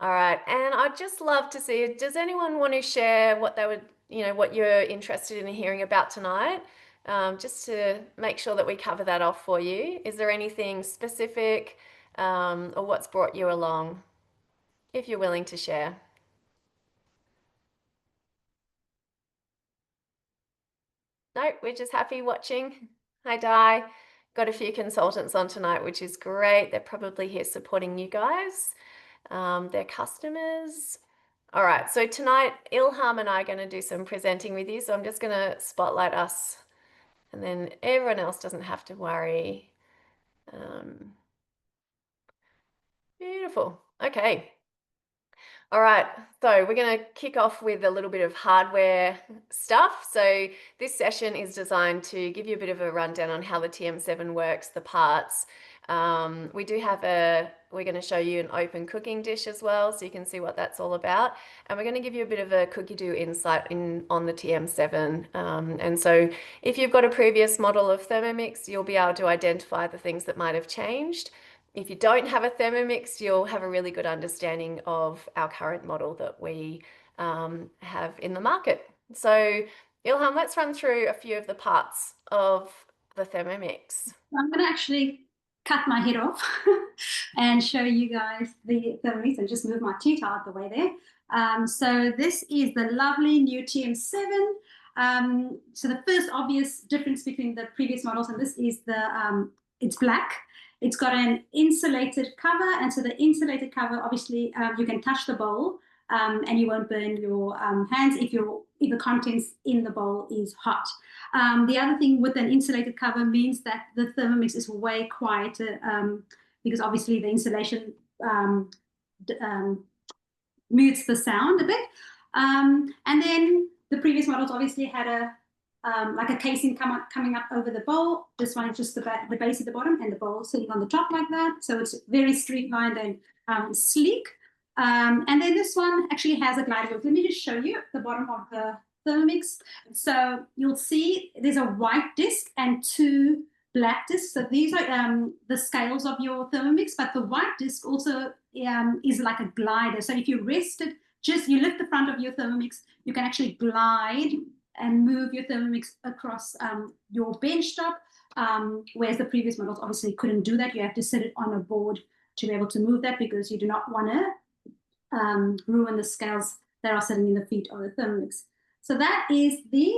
All right, and I'd just love to see, does anyone want to share what they would, what you're interested in hearing about tonight? Just to make sure that we cover that off for you. Is there anything specific, or what's brought you along, if you're willing to share? No, we're just happy watching. Hi, Di. Got a few consultants on tonight, which is great. They're probably here supporting you guys. They're customers. All right, so tonight Ilham and I are going to do some presenting with you. So I'm just going to spotlight us, and then everyone else doesn't have to worry. Beautiful. Okay. All right, so we're going to kick off with a little bit of hardware stuff. So this session is designed to give you a bit of a rundown on how the TM7 works, the parts. We do have we're going to show you an open cooking dish as well, so you can see what that's all about. And we're going to give you a bit of a cookie do insight on the TM7. And so if you've got a previous model of Thermomix, you'll be able to identify the things that might have changed. If you don't have a Thermomix, you'll have a really good understanding of our current model that we have in the market. So Ilham, let's run through a few of the parts of the Thermomix. I'm going to actually cut my head off and show you guys the Thermomix and just move my tea towel out the way there. So this is the lovely new TM7. So the first obvious difference between the previous models and this is it's black. It's got an insulated cover, and so the insulated cover, obviously, you can touch the bowl and you won't burn your hands if the contents in the bowl is hot. The other thing with an insulated cover means that the Thermomix is way quieter because obviously the insulation mutes the sound a bit. And then the previous models obviously had like a casing coming up over the bowl. This one is just the base at the bottom and the bowl sitting on the top like that. So it's very streamlined and sleek. And then this one actually has a glider wheel. Let me just show you the bottom of the Thermomix. So you'll see there's a white disc and two black discs. So these are the scales of your Thermomix, but the white disc also is like a glider. So if you rest it, you lift the front of your Thermomix, you can actually glide and move your Thermomix across your bench top, whereas the previous models obviously couldn't do that. You have to set it on a board to be able to move that because you do not want to ruin the scales that are sitting in the feet of the Thermomix. So that is the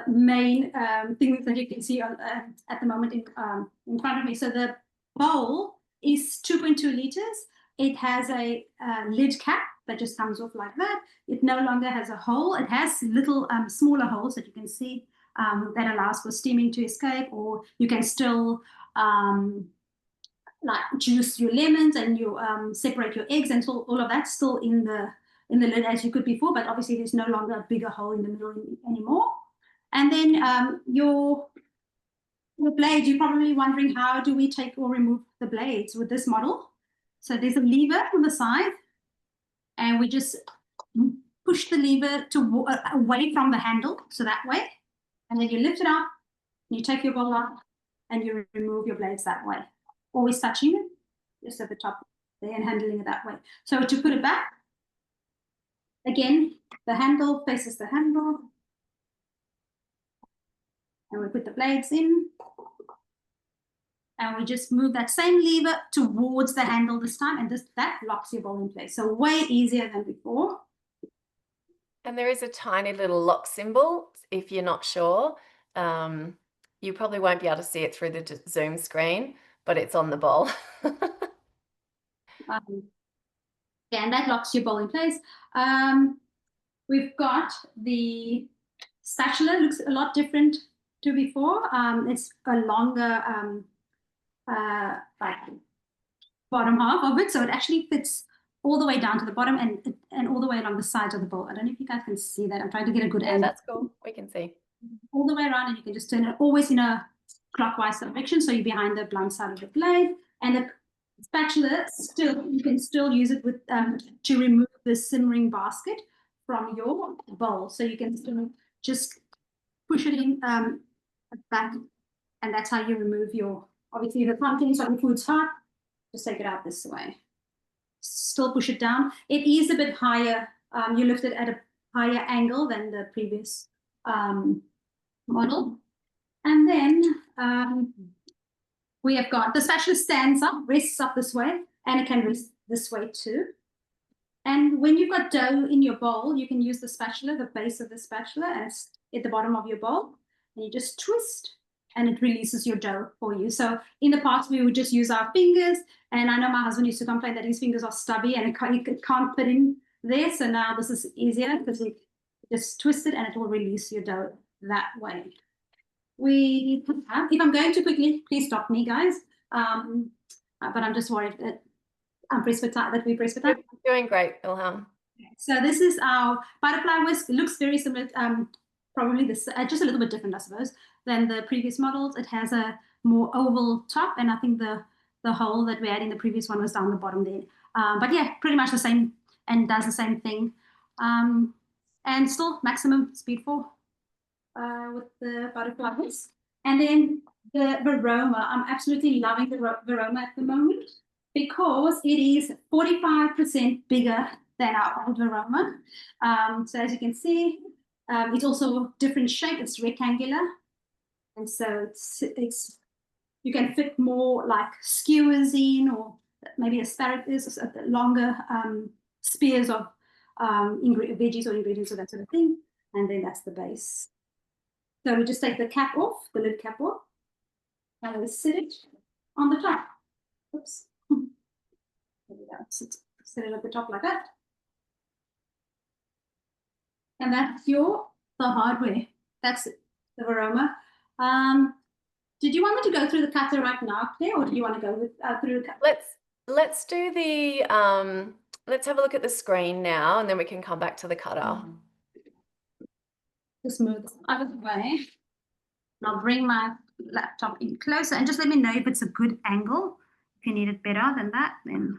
main thing that you can see at the moment in front of me. So the bowl is 2.2 liters. It has a lid cap that just comes off like that. It no longer has a hole. It has little smaller holes that you can see that allows for steaming to escape, or you can still like juice your lemons and you separate your eggs, and so all of that's still in the lid as you could before, but obviously there's no longer a bigger hole in the middle anymore. And then your blades, you're probably wondering, how do we take or remove the blades with this model? So there's a lever on the side, and we just push the lever away from the handle, so that way. And then you lift it up, and you take your bowl out, and you remove your blades that way. Always touching it, just at the top there, and handling it that way. So to put it back, again, the handle faces the handle, and we put the blades in, and we just move that same lever towards the handle this time, and that locks your bowl in place. So way easier than before. And there is a tiny little lock symbol if you're not sure. You probably won't be able to see it through the Zoom screen, but it's on the bowl. And that locks your bowl in place. We've got the spatula, looks a lot different to before. It's a longer like bottom half of it, so it actually fits all the way down to the bottom and all the way along the sides of the bowl. I don't know if you guys can see that. I'm trying to get a good angle. That's cool. We can see. All the way around, and you can just turn it always in a clockwise direction, so you're behind the blunt side of the blade. And the spatula, you can still use it with to remove the simmering basket from your bowl. So you can still just push it in back, and that's how you remove obviously the contents of the food's hot. Just take it out this way. still push it down. It is a bit higher. You lift it at a higher angle than the previous model. And then we have got the spatula stands up, rests up this way, and it can rest this way too. And when you've got dough in your bowl, you can use the spatula, the base of the spatula, and it's at the bottom of your bowl. And you just twist, and it releases your dough for you. So in the past, we would just use our fingers. And I know my husband used to complain that his fingers are stubby and it can't fit in there. So now this is easier because you just twist it and it will release your dough that way. If I'm going too quickly, please stop me, guys. But I'm just worried that I'm pressed for time, that we press for time. You're doing great, Ilham. So this is our butterfly whisk. It looks very similar, probably this, just a little bit different, I suppose, than the previous models. It has a more oval top, and I think the hole that we had in the previous one was down the bottom there. But yeah, pretty much the same, and does the same thing. And still maximum speed 4 with the butterfly whisk. And then the Varoma, I'm absolutely loving the Varoma at the moment because it is 45% bigger than our old Varoma. So as you can see, it's also different shape. It's rectangular, and so it's you can fit more like skewers in, or maybe asparagus, longer spears of veggies or ingredients or that sort of thing. And then that's the base. So we just take the cap off, the lid cap off, and we sit it on the top. Oops. There we go. Sit it at the top like that. And that's the hardware. That's it, the Varoma. Did you want me to go through the cutter right now, Claire, or do you want to go through the cutter? Let's do the let's have a look at the screen now, and then we can come back to the cutter. Just move this out of the way. And I'll bring my laptop in closer, and just let me know if it's a good angle. If you need it better than that, then.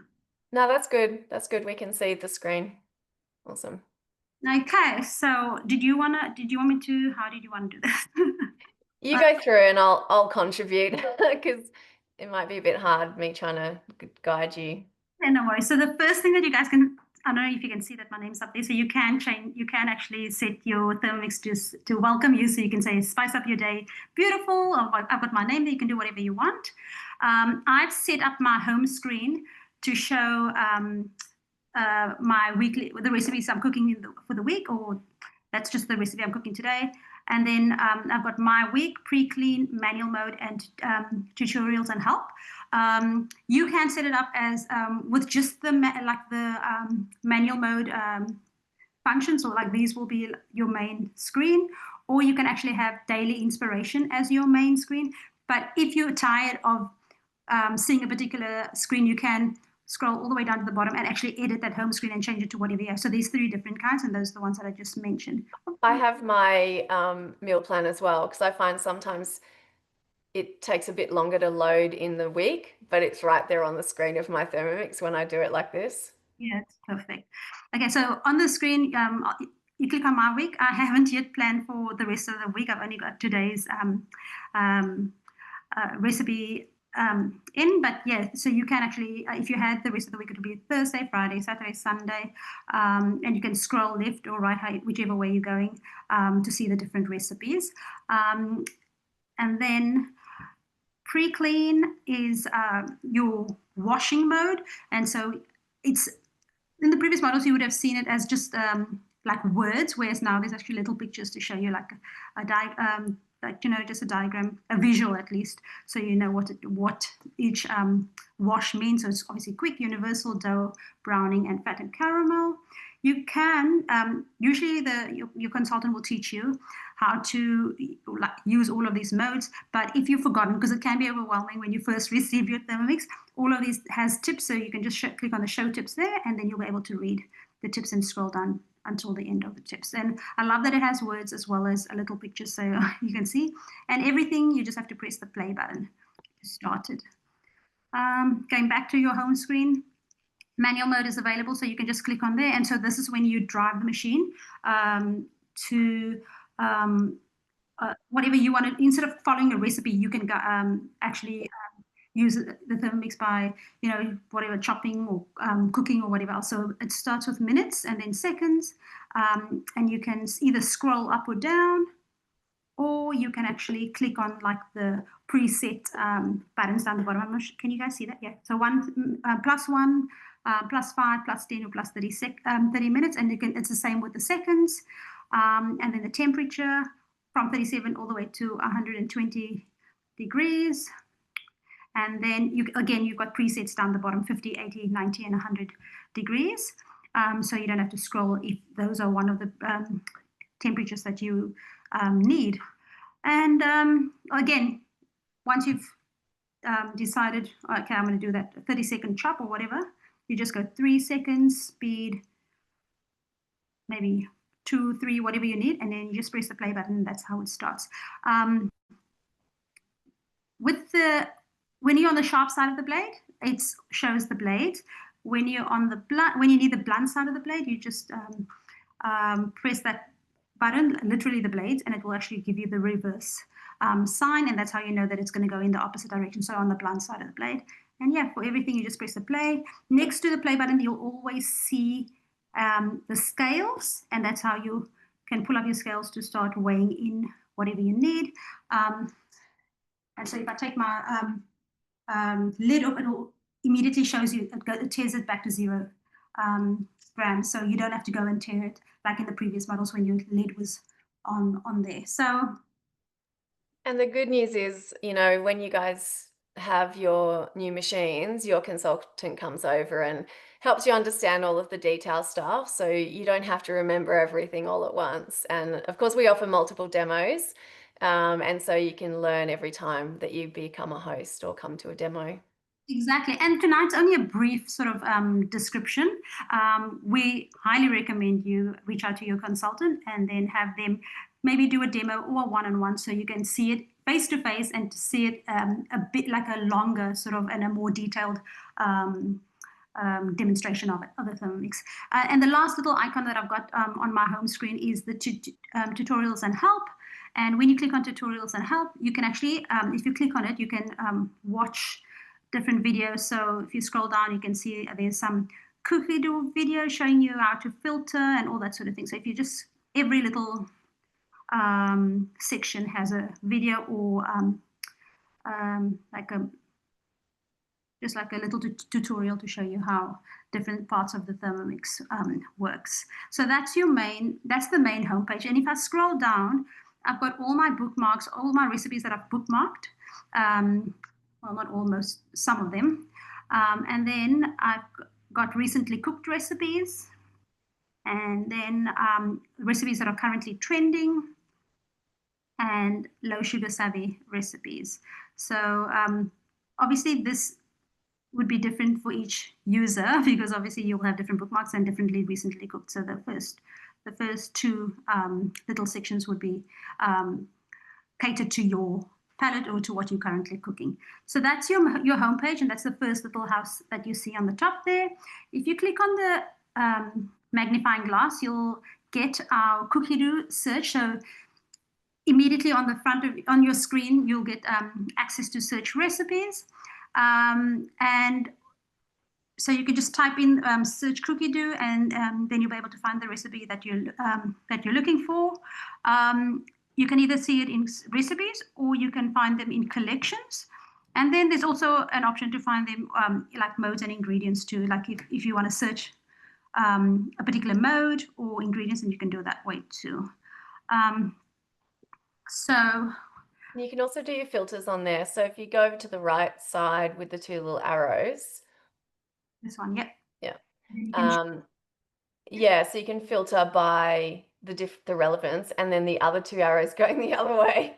No, that's good. That's good. We can see the screen. Awesome. Okay, so did you want me to, how did you want to do this? You go through and I'll contribute because it might be a bit hard me trying to guide you. Yeah, no worries. So the first thing that you guys can, I don't know if you can see that my name's up there, so you can actually set your Thermomix to welcome you. So you can say, spice up your day, beautiful, or I've got my name there, you can do whatever you want. I've set up my home screen to show my the recipes I'm cooking for the week, or that's just the recipe I'm cooking today. And then I've got my week, pre-clean, manual mode, and tutorials and help. You can set it up as with just the manual mode functions, or like these will be your main screen, or you can actually have daily inspiration as your main screen. But if you're tired of seeing a particular screen, you can scroll all the way down to the bottom and actually edit that home screen and change it to whatever you have. So there's 3 different kinds, and those are the ones that I just mentioned. I have my meal plan as well, because I find sometimes it takes a bit longer to load in the week, but it's right there on the screen of my Thermomix when I do it like this. Yeah, it's perfect. Okay, so on the screen, you click on my week. I haven't yet planned for the rest of the week. I've only got today's recipe in, but yeah, so you can actually, if you had the rest of the week, it would be Thursday, Friday, Saturday, Sunday, and you can scroll left or right, whichever way you're going, to see the different recipes. And then pre-clean is your washing mode, and so it's in the previous models you would have seen it as just like words, whereas now there's actually little pictures to show you, like just a diagram, a visual at least, so you know what each wash means. So it's obviously quick, universal, dough, browning, and fat and caramel. You can usually your consultant will teach you how to use all of these modes, but if you've forgotten, because it can be overwhelming when you first receive your Thermomix, all of these has tips, so you can just click on the show tips there, and then you'll be able to read the tips and scroll down until the end of the tips. And I love that it has words as well as a little picture, so you can see. And everything, you just have to press the play button to start it. Going back to your home screen, manual mode is available, so you can just click on there. And so this is when you drive the machine to whatever you want. Instead of following a recipe, you can go, actually use the Thermomix by, whatever, chopping or cooking or whatever else. So it starts with minutes and then seconds, and you can either scroll up or down, or you can actually click on like the preset buttons down the bottom. I'm not sure, can you guys see that? Yeah. So +1, +5, +10, or +30 minutes, and it's the same with the seconds, and then the temperature from 37 all the way to 120 degrees. And then you've got presets down the bottom: 50, 80, 90, and 100 degrees. So you don't have to scroll if those are one of the temperatures that you need. And again, once you've decided, okay, I'm going to do that 30-second chop or whatever, you just go 3 seconds, speed, maybe 2, 3, whatever you need, and then you just press the play button. And that's how it starts. When you're on the sharp side of the blade, it shows the blade. When you need the blunt side of the blade, you just press that button, literally the blades, and it will actually give you the reverse sign, and that's how you know that it's going to go in the opposite direction. So on the blunt side of the blade. And yeah, for everything, you just press the play. Next to the play button, you'll always see the scales, and that's how you can pull up your scales to start weighing in whatever you need. And so if I take my lid up, it will immediately shows you, it tears it back to 0 grams. So you don't have to go and tear it like in the previous models when your lid was on there. So, And the good news is, when you guys have your new machines, your consultant comes over and helps you understand all of the detail stuff. So you don't have to remember everything all at once. And of course, we offer multiple demos. And so you can learn every time that you become a host or come to a demo. exactly. And tonight's only a brief sort of description. We highly recommend you reach out to your consultant and then have them maybe do a demo or a one-on-one, so you can see it face to face and to see it a bit like a longer sort of and a more detailed demonstration of the Thermomix. And the last little icon that I've got on my home screen is the tutorials and help. And when you click on tutorials and help, you can actually, if you click on it, you can watch different videos. So if you scroll down, you can see there's some cookie do video showing you how to filter and all that sort of thing. So if you just, every little section has a video or just like a little tutorial to show you how different parts of the Thermomix works. So that's the main homepage. And if I scroll down, I've got all my bookmarks, all my recipes that I've bookmarked. Well, not almost, some of them. And then I've got recently cooked recipes, and then recipes that are currently trending, and low sugar savvy recipes. So obviously this would be different for each user because obviously you'll have different bookmarks and differently recently cooked. So the first two little sections would be catered to your palette or to what you're currently cooking. So that's your homepage, and that's the first little house that you see on the top there. If you click on the magnifying glass, you'll get our cookie dough search. So immediately on the front on your screen, you'll get access to search recipes. And so you can just type in search cookie dough, and then you'll be able to find the recipe that you're looking for. You can either see it in recipes or you can find them in collections. And then there's also an option to find them like modes and ingredients too. Like if you want to search a particular mode or ingredients, and you can do it that way too. So You can also do your filters on there. So if you go over to the right side with the two little arrows. this one, yep. Yeah. And Yeah, so you can filter by the relevance, and then the other two arrows going the other way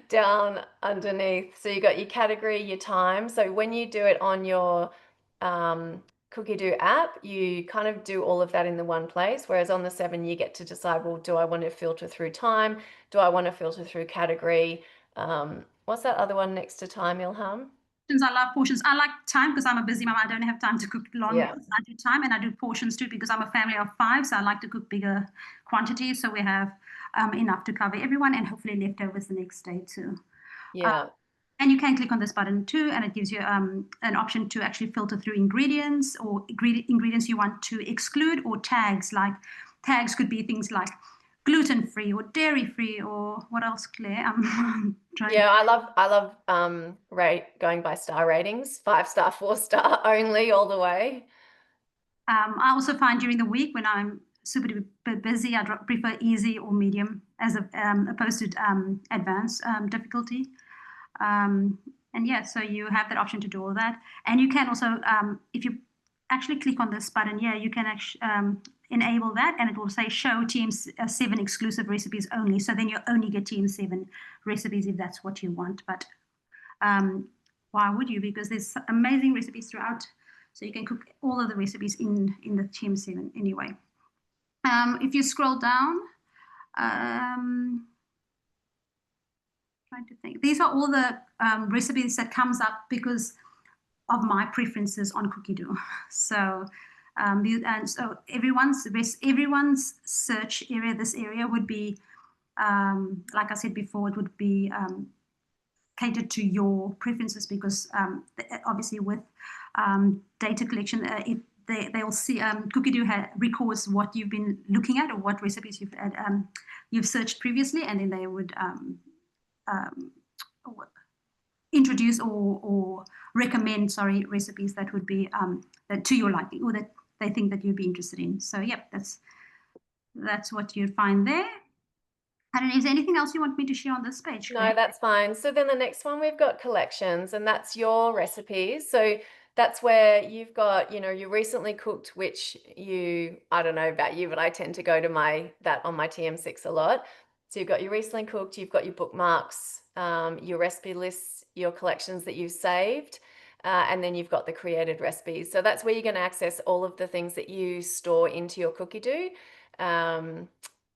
down underneath. So you got your category, your time. So when you do it on your Cookie Do app, you kind of do all of that in the one place. Whereas on the 7, you get to decide, well, do I want to filter through time? Do I want to filter through category? What's that other one next to time, Ilham? I love portions. I like time because I'm a busy mom. I don't have time to cook long Yeah. meals. I do time, and I do portions too because I'm a family of 5. So I like to cook bigger quantities, so we have enough to cover everyone, and hopefully leftovers the next day too. Yeah. And you can click on this button too, and it gives you an option to actually filter through ingredients or ingredients you want to exclude, or tags. Like tags could be things like gluten-free or dairy-free, or what else, Claire? I'm trying. Yeah, I love rate going by star ratings, 5 star, 4 star only all the way. I also find during the week when I'm super busy, I prefer easy or medium as opposed to advanced difficulty. And yeah, so you have that option to do all that. And you can also, if you actually click on this button, yeah, you can actually enable that, and it will say show TM7 exclusive recipes only. So then you only get TM7 recipes if that's what you want. But why would you? Because there's amazing recipes throughout. So you can cook all of the recipes in the TM7 anyway. If you scroll down, trying to think, these are all the recipes that comes up because of my preferences on Cookie Dough. So and so everyone's search area, this area would be like I said before, it would be catered to your preferences, because obviously with data collection, they'll see Cookie Dough records what you've been looking at or what recipes you've searched previously, and then they would introduce or recommend, sorry, recipes that would be that to your liking, or that they think that you'd be interested in. So yep, that's what you'd find there. I don't know, is there anything else you want me to share on this page, Claire? No, that's fine. So then the next one, we've got collections, and that's your recipes. So that's where you've got, you recently cooked, which I don't know about you, but I tend to go to that on my TM6 a lot. So you've got your recently cooked, you've got your bookmarks, your recipe lists, your collections that you've saved, and then you've got the created recipes. So that's where you're going to access all of the things that you store into your cookie dough.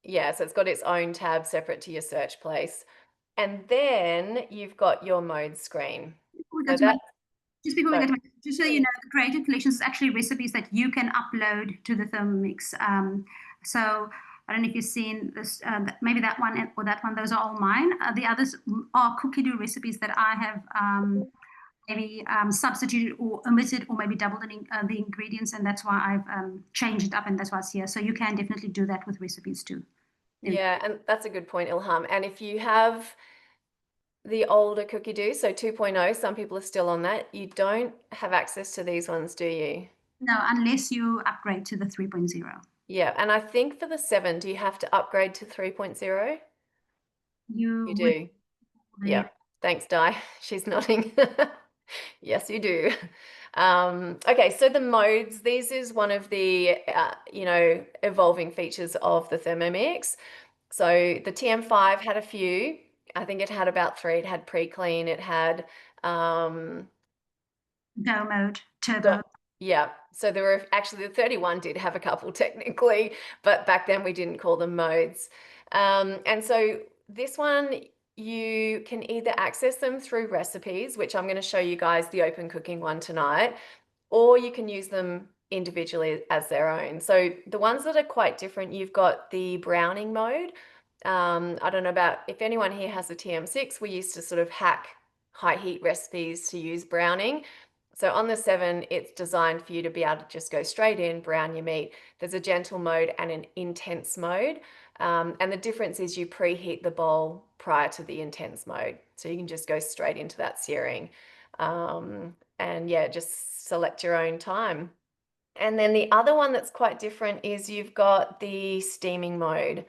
Yeah, so it's got its own tab separate to your search place. And then you've got your mode screen. So that's, Just before we so, get to it, just so you know, the created collections is actually recipes that you can upload to the Thermomix. So I don't know if you've seen this, maybe that one or that one, those are all mine. The others are cookie dough recipes that I have maybe substituted or omitted or maybe doubled the ingredients, and that's why I've changed it up, and that's why it's here. So you can definitely do that with recipes too. yeah, and that's a good point, Ilham. And if you have the older cookie dough, so 2.0, some people are still on that, you don't have access to these ones, do you? No, unless you upgrade to the 3.0. Yeah, and I think for the 7, do you have to upgrade to 3.0? You You would. do. Yeah. Thanks, Di. She's nodding. Yes, you do. Okay, so the modes, this is one of the, evolving features of the Thermomix. So the TM5 had a few. I think it had about 3. It had pre-clean, it had Go mode, turbo. yeah. So there were actually, the 31 did have a couple technically, but back then we didn't call them modes. And so this one, you can either access them through recipes, which I'm going to show you guys the open cooking one tonight, or you can use them individually as their own. So the ones that are quite different, you've got the browning mode. I don't know about if anyone here has a TM6. We used to sort of hack high heat recipes to use browning. So on the 7, it's designed for you to be able to just go straight in, brown your meat. There's a gentle mode and an intense mode. And the difference is you preheat the bowl prior to the intense mode. So you can just go straight into that searing. And yeah, just select your own time. And then the other one that's quite different is you've got the steaming mode.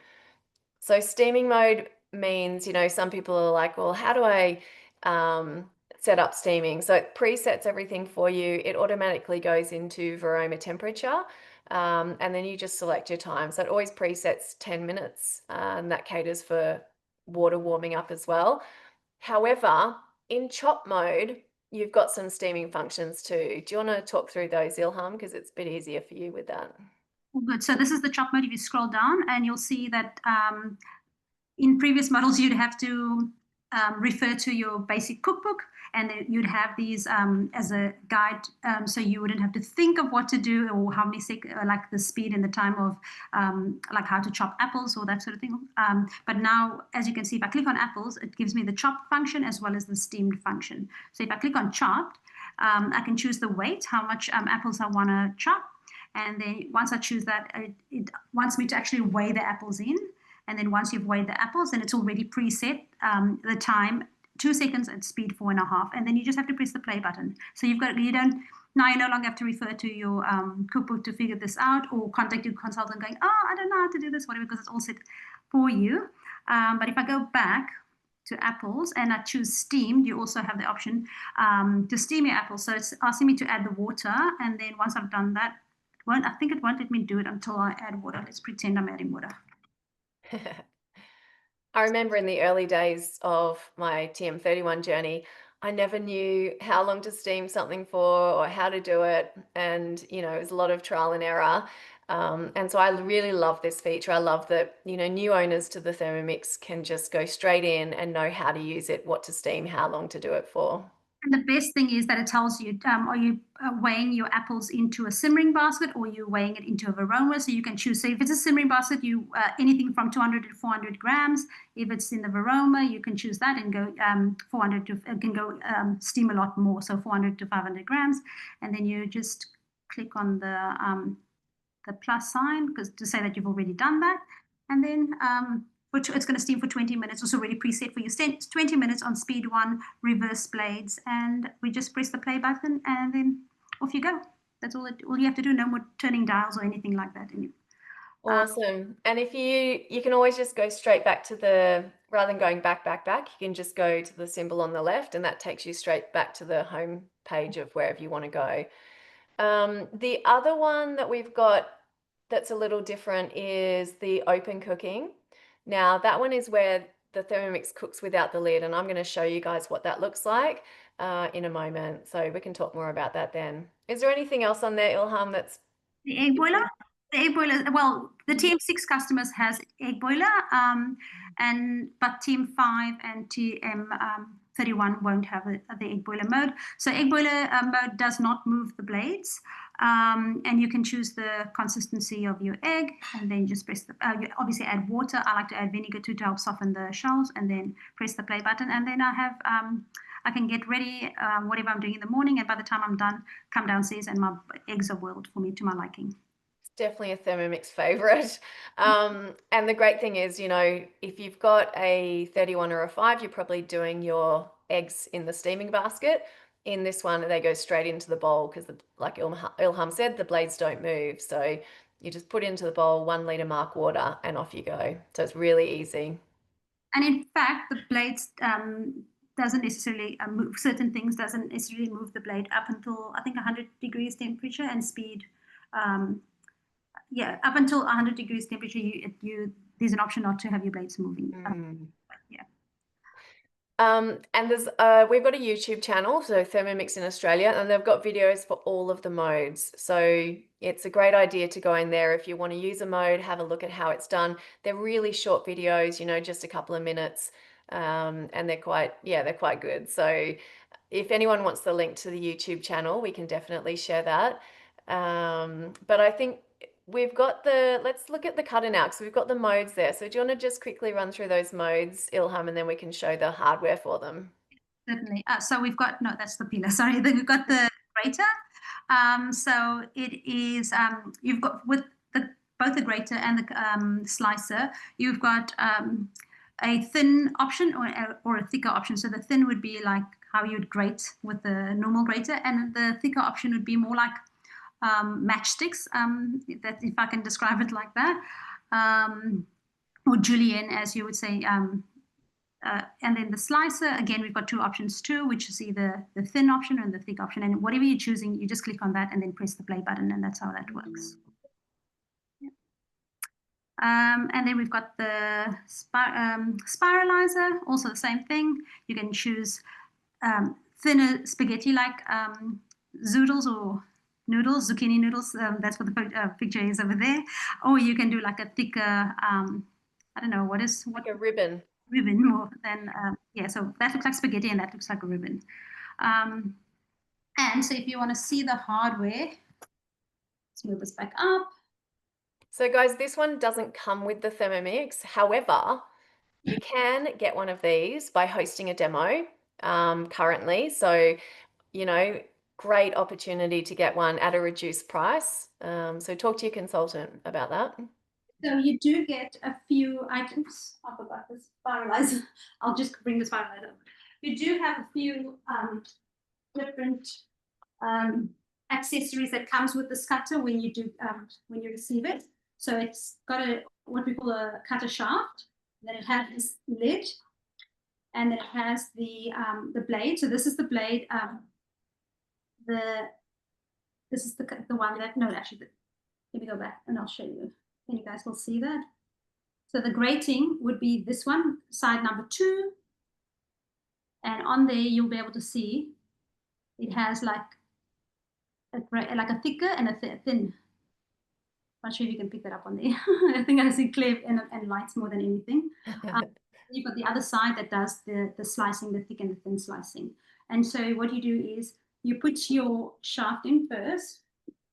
So steaming mode means, some people are like, well, how do I set up steaming? So it presets everything for you. It automatically goes into Varoma temperature, and then you just select your time. So it always presets 10 minutes, and that caters for water warming up as well. However, in chop mode, you've got some steaming functions too. Do you want to talk through those, Ilham? Because it's a bit easier for you with that. Good. So this is the chop mode. If you scroll down, and you'll see that in previous models, you'd have to refer to your basic cookbook, and then you'd have these as a guide, so you wouldn't have to think of what to do or how many like the speed and the time of like how to chop apples or that sort of thing. But now, as you can see, if I click on apples, it gives me the chop function as well as the steamed function. So if I click on chopped, I can choose the weight, how much apples I want to chop. And then once I choose that, it wants me to actually weigh the apples in. And then once you've weighed the apples, then it's already preset the time, 2 seconds at speed 4.5. And then you just have to press the play button. So you don't, now you no longer have to refer to your cookbook to figure this out or contact your consultant going, oh, I don't know how to do this, whatever, because it's all set for you. But if I go back to apples and I choose steamed, you also have the option to steam your apples. So it's asking me to add the water. And then once I've done that, I think it won't let me do it until I add water. Let's pretend I'm adding water. I remember in the early days of my TM31 journey, I never knew how long to steam something for or how to do it. And, it was a lot of trial and error. And so I really love this feature. I love that, new owners to the Thermomix can just go straight in and know how to use it, what to steam, how long to do it for. And the best thing is that it tells you, are you weighing your apples into a simmering basket or are you weighing it into a varoma? So you can choose. So if it's a simmering basket, you anything from 200 to 400 grams. If it's in the varoma, you can choose that and go 400 to, can go steam a lot more. So 400 to 500 grams. And then you just click on the plus sign because to say that you've already done that. And then it's going to steam for 20 minutes. It's already preset for you. 20 minutes on speed 1, reverse blades, and we just press the play button, and then off you go. That's all you have to do. No more turning dials or anything like that. Awesome. And if you can always just go straight back to rather than going back, you can just go to the symbol on the left, and that takes you straight back to the home page of wherever you want to go. The other one that we've got that's a little different is the open cooking. Now, that one is where the Thermomix cooks without the lid, and I'm going to show you guys what that looks like in a moment. So we can talk more about that then. Is there anything else on there, Ilham, that's The egg boiler? The egg boiler, well, the TM6 customers has egg boiler, but TM5 and TM31 won't have the egg boiler mode. So egg boiler mode does not move the blades, and you can choose the consistency of your egg, and then just press you obviously add water. I like to add vinegar too to help soften the shells, and then press the play button, and then I can get ready whatever I'm doing in the morning, and by the time I'm done, come downstairs and my eggs are boiled for me to my liking. definitely a Thermomix favorite. And the great thing is, if you've got a 31 or a 5, you're probably doing your eggs in the steaming basket. In this one, they go straight into the bowl because, like Ilham said, the blades don't move. So you just put into the bowl 1 litre mark water and off you go. So it's really easy. And in fact, the blades doesn't necessarily move certain things, doesn't necessarily move the blade up until I think 100 degrees temperature and speed. Yeah, up until 100 degrees temperature, there's an option not to have your blades moving. Yeah. And we've got a YouTube channel, so Thermomix in Australia, and they've got videos for all of the modes. So it's a great idea to go in there if you want to use a mode, have a look at how it's done. They're really short videos, just a couple of minutes, and they're quite good. So if anyone wants the link to the YouTube channel, we can definitely share that. But I think let's look at the cutter now, because we've got the modes there. So do you want to just quickly run through those modes, Ilham, and then we can show the hardware for them? Certainly. So we've got, no, that's the peeler. Sorry, we've got the grater. So it is, you've got with both the grater and the slicer, you've got a thin option or a thicker option. So the thin would be like how you'd grate with the normal grater, and the thicker option would be more like matchsticks, that if I can describe it like that, or julienne, as you would say. And then the slicer, again, we've got 2 options too, which is either the thin option or the thick option. And whatever you're choosing, you just click on that and then press the play button, and that's how that works. And then we've got the spiralizer, also the same thing. You can choose thinner spaghetti-like zoodles or noodles, zucchini noodles. That's what the picture is over there. Or you can do like a thicker, I don't know, what like a ribbon. ribbon more than Yeah, so that looks like spaghetti and that looks like a ribbon. Um, and so if you want to see the hardware, let's move this back up. So guys, this one doesn't come with the Thermomix. However, you can get one of these by hosting a demo currently. So, you know, great opportunity to get one at a reduced price. So talk to your consultant about that. So you do get a few items. I forgot this spiralizer. I'll just bring the spiralizer. You do have a few different um, accessories that comes with this cutter when you do when you receive it. So it's got a what we call a cutter shaft. Then it has this lid, and then it has the blade. So this is the blade. The This is the one that no, actually, let me go back and I'll show you. And you guys will see that. So the grating would be this one, side number 2, and on there you'll be able to see it has like a thicker and a thin. I'm not sure if you can pick that up on there. I think I see clear and lights more than anything. Um, you've got the other side that does the slicing, the thick and the thin slicing. And so what you do is you put your shaft in first,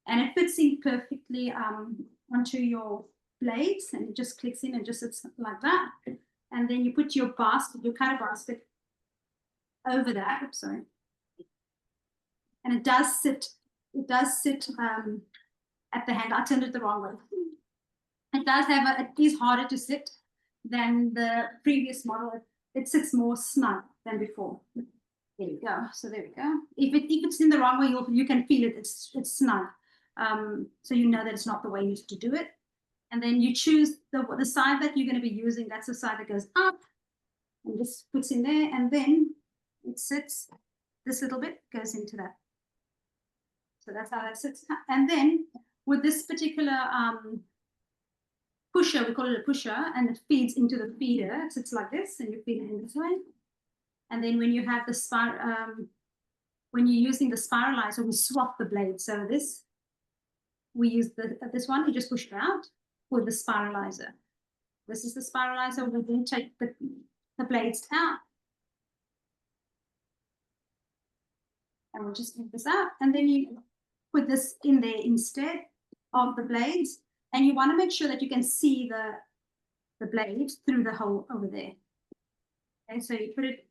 and it fits in perfectly onto your blades, and it just clicks in and just sits like that. And then you put your basket, your cutter basket, over that. Oops, sorry. And it does sit. It does sit at the hand. I turned it the wrong way. It does have a, it is harder to sit than the previous model. It sits more snug than before. There we go. So there we go. If it's in the wrong way, you can feel it. It's snug. So you know that it's not the way you used to do it. And then you choose the side that you're going to be using. That's the side that goes up and just puts in there. And then it sits, this little bit goes into that. So that's how that sits. And then with this particular pusher, we call it a pusher, and it feeds into the feeder. It sits like this, and you feed it in this way. And then when you have the when you're using the spiralizer, we swap the blade. So we use this one, you just push it out with the spiralizer. This is the spiralizer. We then take the blades out. And we'll just take this out. And then you put this in there instead of the blades. And you want to make sure that you can see the blade through the hole over there. Okay, so you put it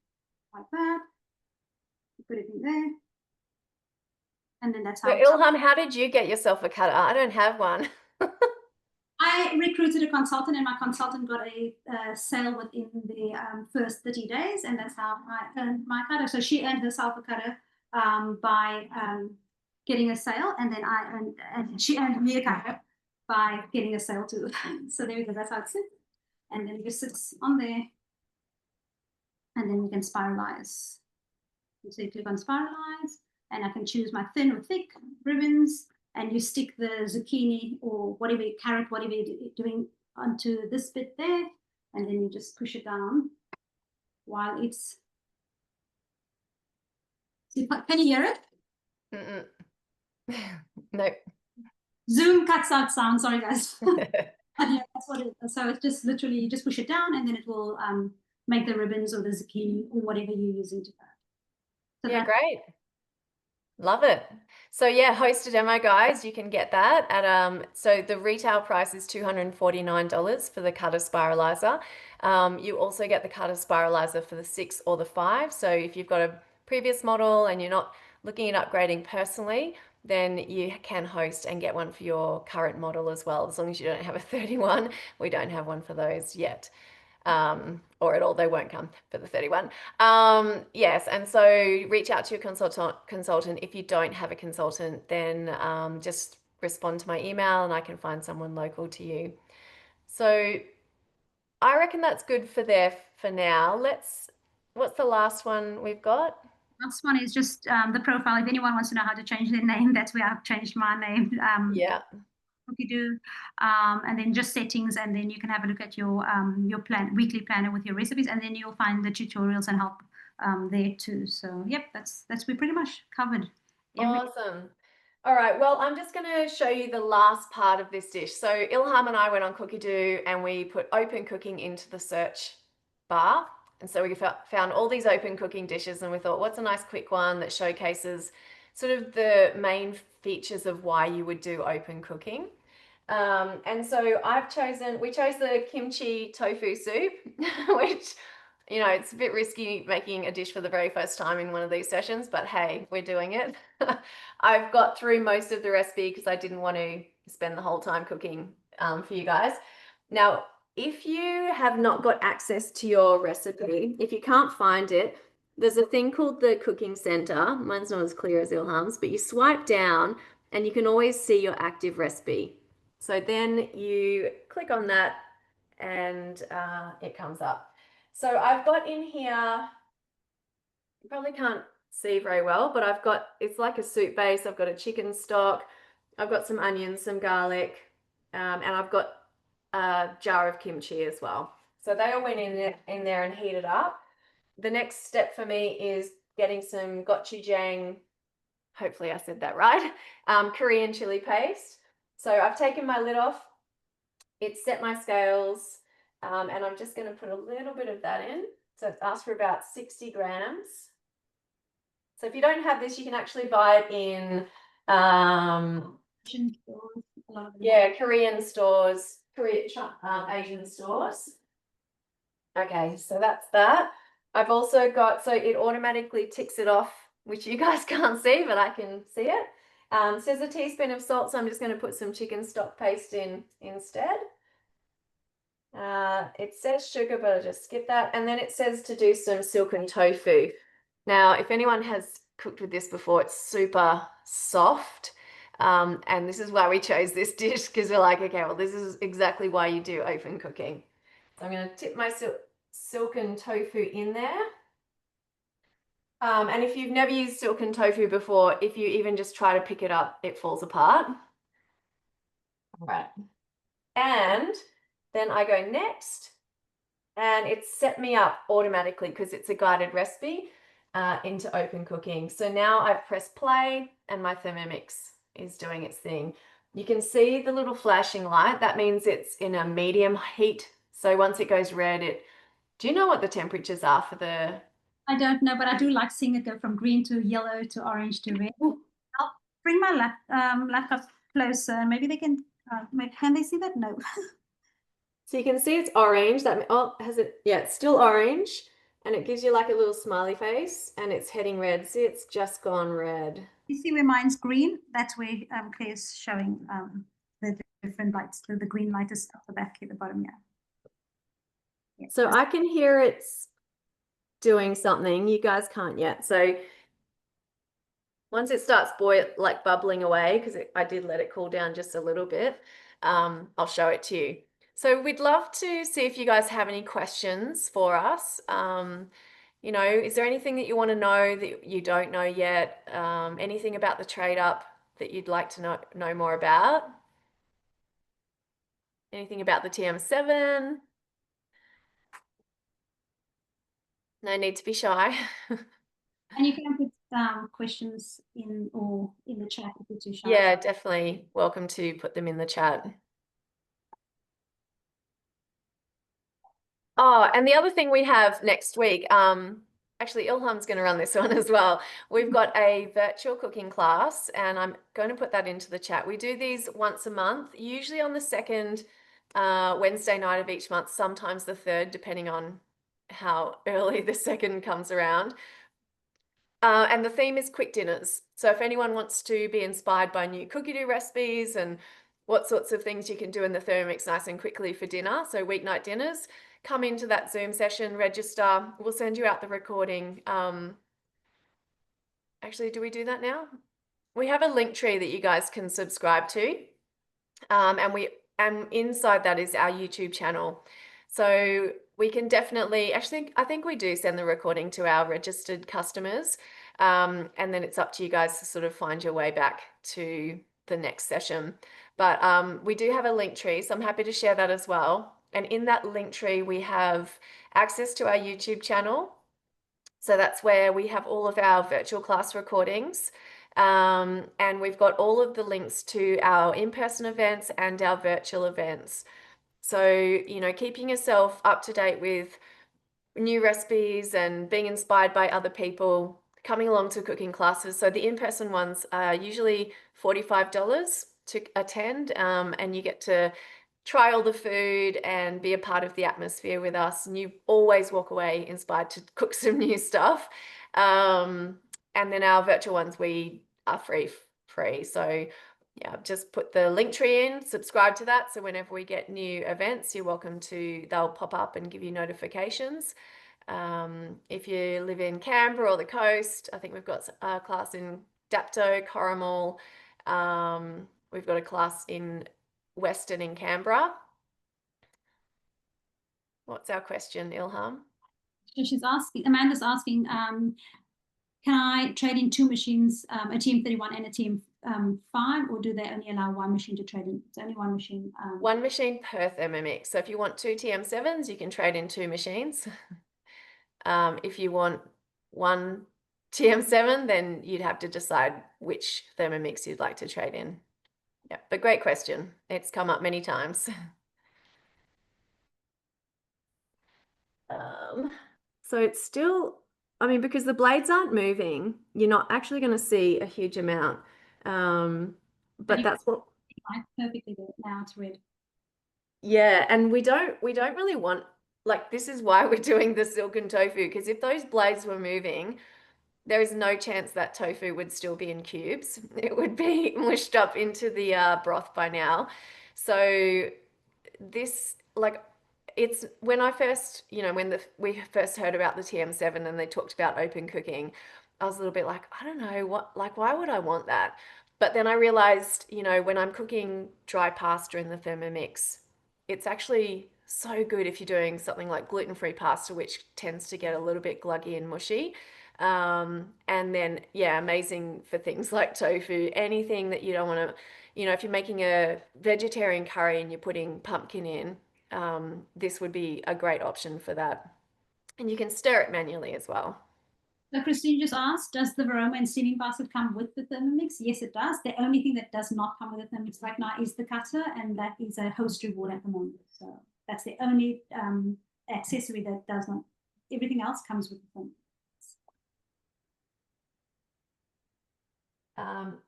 like that. You put it in there. And then that's So how it's. Ilham, how did you get yourself a cutter? I don't have one. I recruited a consultant, and my consultant got a sale within the first 30 days, and that's how I earned my cutter. So she earned herself a cutter by getting a sale, and then and she earned me a cutter by getting a sale too. So there we go. That's how it sits, and then it just sits on there, and then we can spiralize. So you click on spiralize, and I can choose my thin or thick ribbons, and you stick the zucchini or whatever, carrot, whatever you're doing onto this bit there, and then you just push it down while it's. See, can you hear it? Mm-mm. No. Zoom cuts out sound. Sorry, guys. Yeah, that's what it is. So it's just literally you just push it down, and then it will make the ribbons or the zucchini or whatever you're using to that. So Yeah, great. Love it. So yeah, host a demo, guys. You can get that at so the retail price is $249 for the cutter spiralizer. You also get the cutter spiralizer for the 6 or the 5. So if you've got a previous model and you're not looking at upgrading personally, then you can host and get one for your current model as well, as long as you don't have a 31. We don't have one for those yet. Or at all, they won't come for the 31. Yes, and so reach out to your consultant. If you don't have a consultant, then just respond to my email and I can find someone local to you. So I reckon that's good for there for now. What's the last one we've got? last one is just the profile. If anyone wants to know how to change their name, that's where I've changed my name. Yeah. You do, and then just settings, and then you can have a look at your weekly planner with your recipes, and then you'll find the tutorials and help there too. So yep, we pretty much covered everything. Awesome. All right, well, I'm just going to show you the last part of this dish. So Ilham and I went on Cookie Do and we put open cooking into the search bar. And so we found all these open cooking dishes, and we thought, what's a nice quick one that showcases sort of the main features of why you would do open cooking. And so we chose the kimchi tofu soup, which, it's a bit risky making a dish for the very first time in one of these sessions, but hey, we're doing it. I've got through most of the recipe because I didn't want to spend the whole time cooking for you guys. Now, if you have not got access to your recipe, if you can't find it, there's a thing called the cooking center. Mine's not as clear as Ilham's, but you swipe down and you can always see your active recipe. So then you click on that and it comes up. So I've got in here, you probably can't see very well, but it's like a soup base. I've got a chicken stock, I've got some onions, some garlic, and I've got a jar of kimchi as well. So they all went in there and heated up. The next step for me is getting some gochujang, hopefully I said that right, Korean chili paste. So I've taken my lid off, it's set my scales, and I'm just going to put a little bit of that in. So it's asked for about 60 grams. So if you don't have this, you can actually buy it in, Korean stores, Asian stores. Okay, so that's that. I've also got, so it automatically ticks it off, which you guys can't see, but I can see it. Says a teaspoon of salt, so I'm just going to put some chicken stock paste in instead. It says sugar, but I'll just skip that. And then it says to do some silken tofu. Now, if anyone has cooked with this before, it's super soft. And this is why we chose this dish, because we're like, okay, well, this is exactly why you do open cooking. So I'm going to tip my silken tofu in there. And if you've never used silken tofu before, if you even just try to pick it up, it falls apart. All right. And then I go next, and it's set me up automatically because it's a guided recipe into open cooking. So now I've pressed play and my Thermomix is doing its thing. You can see the little flashing light. That means it's in a medium heat. So once it goes red, do you know what the temperatures are for the... I don't know, but I do like seeing it go from green to yellow to orange to red. I'll bring my laptop closer. Maybe they can they see that? No. So you can see it's orange. Has it? Yeah, it's still orange, and it gives you like a little smiley face, and it's heading red. See, it's just gone red. You see where mine's green? That's where Claire's showing the different lights. So the green light is up the back at the bottom, yeah. So I can hear it's doing something. You guys can't yet. So once it starts bubbling away, because I did let it cool down just a little bit, I'll show it to you. So we'd love to see if you guys have any questions for us. Is there anything that you want to know that you don't know yet? Anything about the trade up that you'd like to know more about? Anything about the TM7? No need to be shy. And you can put questions in the chat if you're too shy. Yeah, definitely welcome to put them in the chat. Oh, and the other thing we have next week, actually Ilham's going to run this one as well. We've got a virtual cooking class, and I'm going to put that into the chat. We do these once a month, usually on the second Wednesday night of each month, sometimes the third, depending on how early the second comes around. And the theme is quick dinners. So if anyone wants to be inspired by new cookie dough recipes and what sorts of things you can do in the Thermomix nice and quickly for dinner, so weeknight dinners, come into that Zoom session, register. We'll send you out the recording. Actually, do we do that now? We have a link tree that you guys can subscribe to. And inside that is our YouTube channel. So we can definitely, actually, I think we do send the recording to our registered customers. And then it's up to you guys to sort of find your way back to the next session. But we do have a link tree, so I'm happy to share that as well. And in that link tree, we have access to our YouTube channel. So that's where we have all of our virtual class recordings. And we've got all of the links to our in-person events and our virtual events. So, keeping yourself up to date with new recipes and being inspired by other people coming along to cooking classes. So the in-person ones are usually $45 to attend, and you get to try all the food and be a part of the atmosphere with us. And you always walk away inspired to cook some new stuff. And then our virtual ones, we are free. So yeah, just put the link tree in, subscribe to that. So whenever we get new events, you're welcome to, they'll pop up and give you notifications. If you live in Canberra or the coast, I think we've got a class in Dapto, Corrimal. We've got a class in Western in Canberra. What's our question, Ilham? So Amanda's asking, can I trade in two machines, a TM31 and a TM5, or do they only allow one machine to trade in? It's only one machine. One machine per Thermomix. So if you want two TM7s, you can trade in two machines. If you want one TM7, then you'd have to decide which Thermomix you'd like to trade in. Yeah, but great question. It's come up many times. So it's still, I mean, because the blades aren't moving, you're not actually going to see a huge amount. But that's what, perfectly good. Now it's red. yeah, and we don't really want, like, this is why we're doing the silken tofu, because if those blades were moving, there is no chance that tofu would still be in cubes. It would be mushed up into the broth by now. So this, like, it's when I first, when we first heard about the TM7 and they talked about open cooking, I was a little bit like, I don't know what, like, why would I want that? But then I realized, when I'm cooking dry pasta in the Thermomix, it's actually so good if you're doing something like gluten-free pasta, which tends to get a little bit gluggy and mushy. And then, yeah, amazing for things like tofu, anything that you don't want to, if you're making a vegetarian curry and you're putting pumpkin in, this would be a great option for that. And you can stir it manually as well. So Christine just asked, does the Varoma and steaming basket come with the Thermomix? Yes, it does. The only thing that does not come with the Thermomix right now is the cutter, and that is a host reward at the moment. So that's the only accessory that does not. Everything else comes with the Thermomix.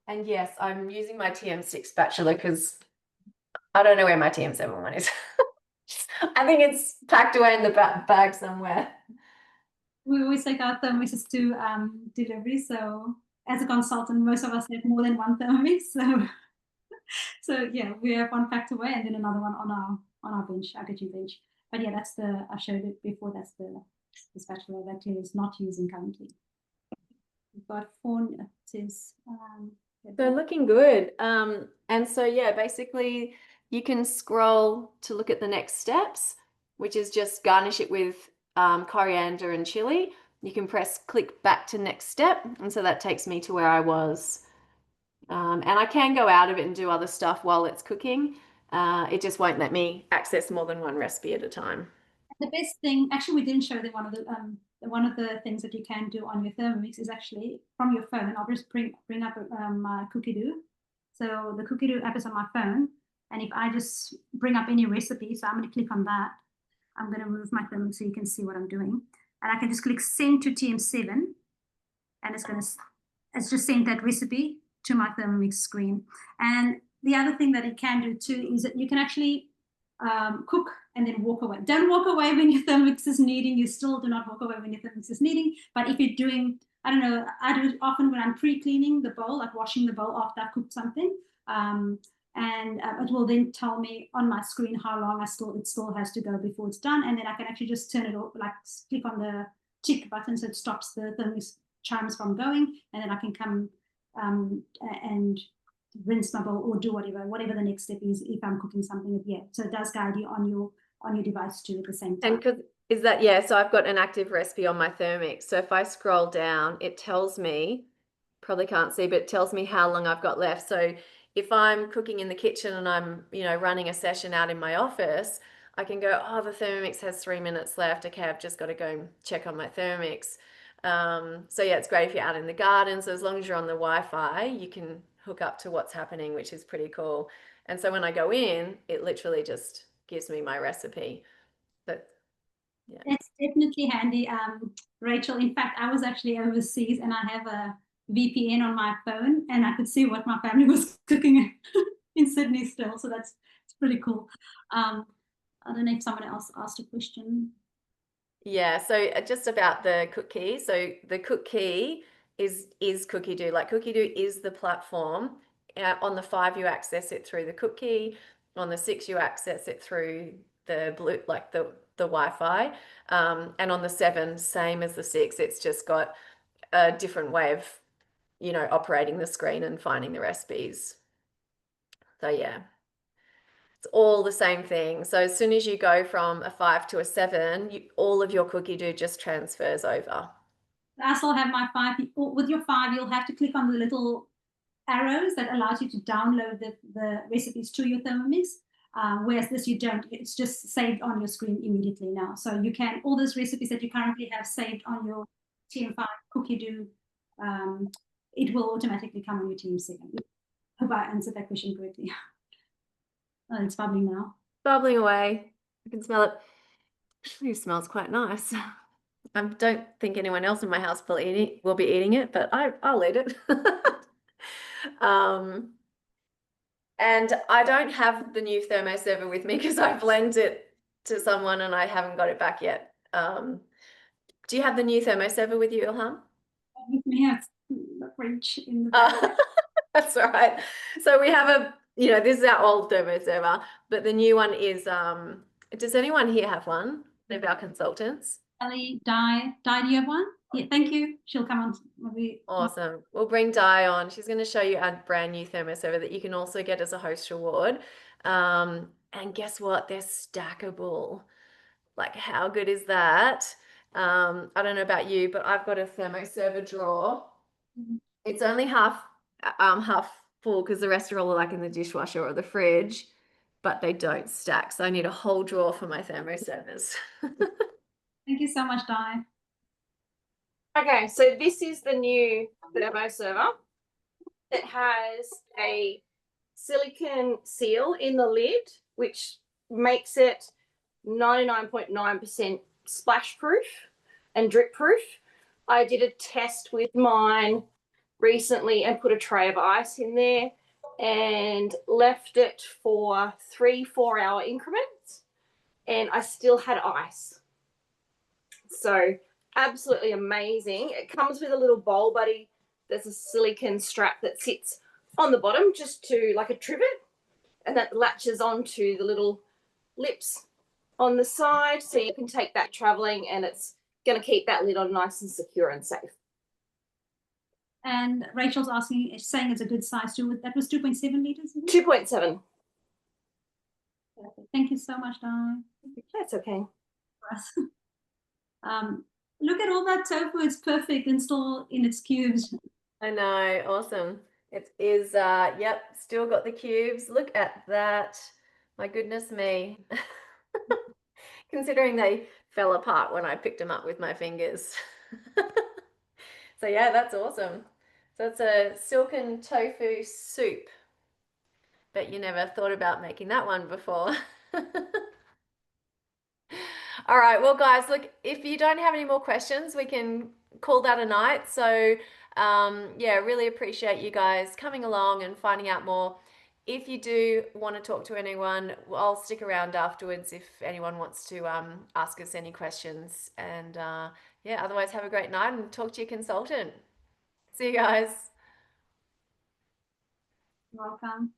And yes, I'm using my TM6 spatula because I don't know where my TM7 one is. I think it's packed away in the bag somewhere. We always take our Thermomixes to delivery. So as a consultant, most of us have more than one Thermomix. So yeah, we have one packed away and then another one on our bench, our kitchen bench. But yeah, that's I showed it before. That's the spatula that is not using currently. We've got four. It says. So looking good. And so yeah, basically you can scroll to look at the next steps, which is just garnish it with coriander and chili. You can press click back to next step. And so that takes me to where I was. And I can go out of it and do other stuff while it's cooking. It just won't let me access more than one recipe at a time. The best thing, actually, we didn't show that one of the things that you can do on your Thermomix is actually from your phone. I'll just bring up my Cookie Doo. So the Cookie Doo app is on my phone, and if I just bring up any recipe, so I'm going to click on that. I'm going to move my Thermomix so you can see what I'm doing, and I can just click send to TM7, and it's just sent that recipe to my Thermomix screen. And the other thing that it can do too is that you can actually cook and then walk away. Don't walk away when your Thermomix is kneading. You still do not walk away when your Thermomix is kneading. But if you're doing, I don't know, I do it often when I'm pre-cleaning the bowl, like washing the bowl after I cooked something. And it will then tell me on my screen how long it still has to go before it's done. And then I can actually just turn it off, like click on the tick button so it stops the Thermomix chimes from going. And then I can come and rinse my bowl or do whatever the next step is if I'm cooking something. Yeah, so it does guide you on your device too at the same time. And because is that, yeah, so I've got an active recipe on my Thermix. So if I scroll down, it tells me, probably can't see, but it tells me how long I've got left. So if I'm cooking in the kitchen and I'm, running a session out in my office, I can go, oh, the Thermomix has 3 minutes left. Okay, I've just got to go and check on my Thermix. So yeah, it's great if you're out in the garden. So as long as you're on the Wi-Fi, you can hook up to what's happening, which is pretty cool. And so when I go in, it literally just gives me my recipe. But Yeah. It's definitely handy, Rachel. In fact, I was actually overseas and I have a VPN on my phone and I could see what my family was cooking in Sydney still. So that's it's pretty cool. Um, I don't know if someone else asked a question. Yeah, so just about the cookie. So the cookie is Cookie Do. Like Cookie Do is the platform. On the 5, you access it through the cookie. On the 6, you access it through the blue, like the Wi-Fi. And on the 7, same as the 6, it's just got a different way of, operating the screen and finding the recipes. So yeah, it's all the same thing. So as soon as you go from a 5 to a 7, all of your Cookie Do just transfers over. I still have my 5. With your 5, you'll have to click on the little arrows that allows you to download the recipes to your Thermomix. Whereas this you don't, it's just saved on your screen immediately now. So you can, all those recipes that you currently have saved on your TM5 Cookie Do, it will automatically come on your TM7. Hope I answered that question correctly. Oh, it's bubbling now. Bubbling away. I can smell it. Actually, it smells quite nice. I don't think anyone else in my house will be eating it, but I'll eat it. Um, and I don't have the new thermoserver with me because I've lent it to someone and I haven't got it back yet. Do you have the new thermoserver with you, Ilham? With me, it's the fridge in the Uh, back. that's right. So we have this is our old thermoserver, but the new one is, does anyone here have one of our consultants? Ellie, Di, do you have one? Yeah, thank you. She'll come on. Maybe. Awesome. We'll bring Di on. She's going to show you a brand new thermoserver that you can also get as a host reward. And guess what? They're stackable. Like, how good is that? I don't know about you, but I've got a thermoserver drawer. It's only half full because the rest are all like in the dishwasher or the fridge, but they don't stack. So I need a whole drawer for my thermoservers. Thank you so much, Di. Okay, so this is the new thermo server. It has a silicone seal in the lid, which makes it 99.9% splash proof and drip proof. I did a test with mine recently and put a tray of ice in there and left it for 3-4 hour increments, and I still had ice. So absolutely amazing. It comes with a little bowl buddy. There's a silicone strap that sits on the bottom just to like a trivet, and that latches onto the little lips on the side, so you can take that traveling and it's going to keep that lid on nice and secure and safe. And Rachel's asking, saying it's a good size too. That was 2.7 liters. 2.7. Thank you so much, Di. That's okay. Look at all that tofu. It's perfect and still in its cubes. I know, awesome. It is, yep, still got the cubes. Look at that. My goodness me. Considering they fell apart when I picked them up with my fingers. So yeah, that's awesome. So it's a silken tofu soup. Bet you never thought about making that one before. All right, well, guys, look, if you don't have any more questions, we can call that a night. So, yeah, really appreciate you guys coming along and finding out more. If you do want to talk to anyone, I'll stick around afterwards if anyone wants to ask us any questions. And yeah, otherwise, have a great night and talk to your consultant. See you guys. Welcome.